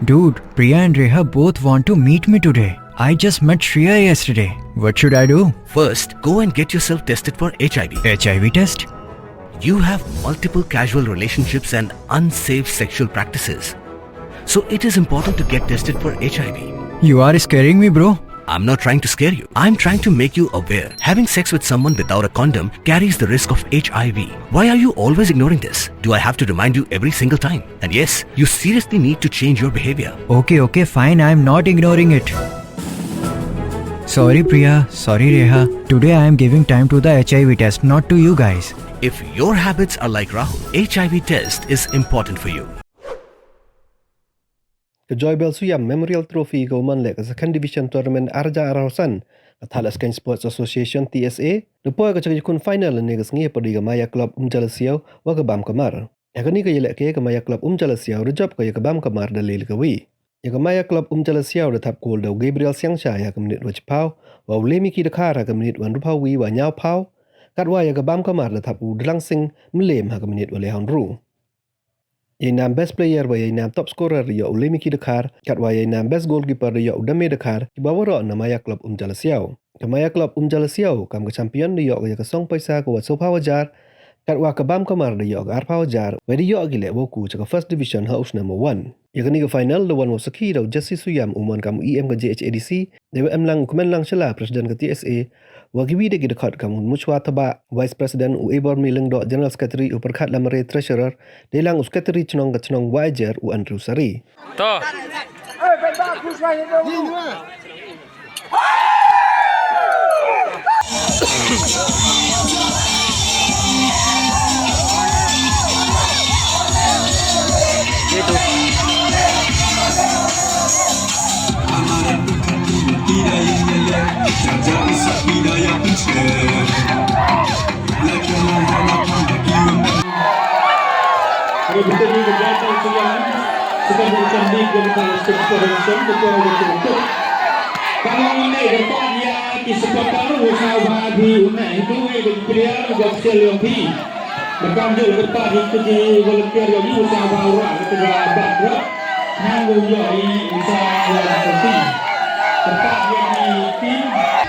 Dude, Priya and Reha both want to meet me today. I just met Shreya yesterday. What should I do? First, go and get yourself tested for HIV. HIV test? You have multiple casual relationships and unsafe sexual practices. So it is important to get tested for HIV. You are scaring me, bro. I'm not trying to scare you. I'm trying to make you aware. Having sex with someone without a condom carries the risk of HIV. Why are you always ignoring this? Do I have to remind you every single time? And yes, you seriously need to change your behavior. Okay, fine. I'm not ignoring it. Sorry, Priya. Sorry, Reha. Today I am giving time to the HIV test, not to you guys. If your habits are like Rahul, HIV test is important for you. Joy Belsuyam Memorial Trophy Goman Lake Second Division Tournament Arja Arausan Atalaskan Sports Association TSA Lepo Kachakun Final Negas Ngi Padiga Maya Club Jalasiao Wakabam Kamar Yakani Yeleke Maya Club Jalasiao Rejab Yakabam Kamar Dalil Kawi Yakamaya Club Jalasiao the tap called Gabriel Siangsha Yakamnit Wach Pau while Lemiki the car Hakamnit Wandupa Wi Wanyao Pau Katwa Yakabam Kamar the tap Drangsing Mlem Hakamnit Walehan Ru Yainam best player wa yainam top scorer ya Ulemiki Dakar, kat wa yainam best goalkeeper ya Udame Dakar, kibawara na Maya Club Jalasiao. Kamaya Club Jalasiao kam ke champion ya ya kasong paisa ko so Powerjar, kat wa kabam kamar ya Ar Powerjar, wa ya gile woku cha first division house number 1. Ya kani ke final the one was saki daw Jesse Suyam umon kam EM ke JHADC, dewe emlang kumen lang shala presiden ke TSA. Wagiwi de gidekat kamu Muchwa Taba Vice President Uebor Mileng do General Secretary Uperkat Lamare Treasurer Delang Secretary Chnong Chnong Wajer U Andrew Sari. To. Bertemu berjaya siang sedang bercantik dan berkongsi perhentian betul betul. Kalau ini berkat yang disebutkan usaha di unai itu berpilihan goksil yang pi. Berkanjul berkat itu di volunteer yang usaha orang itu berabad berat. Nanggung yang usaha yang penting. Berkat yang di tim.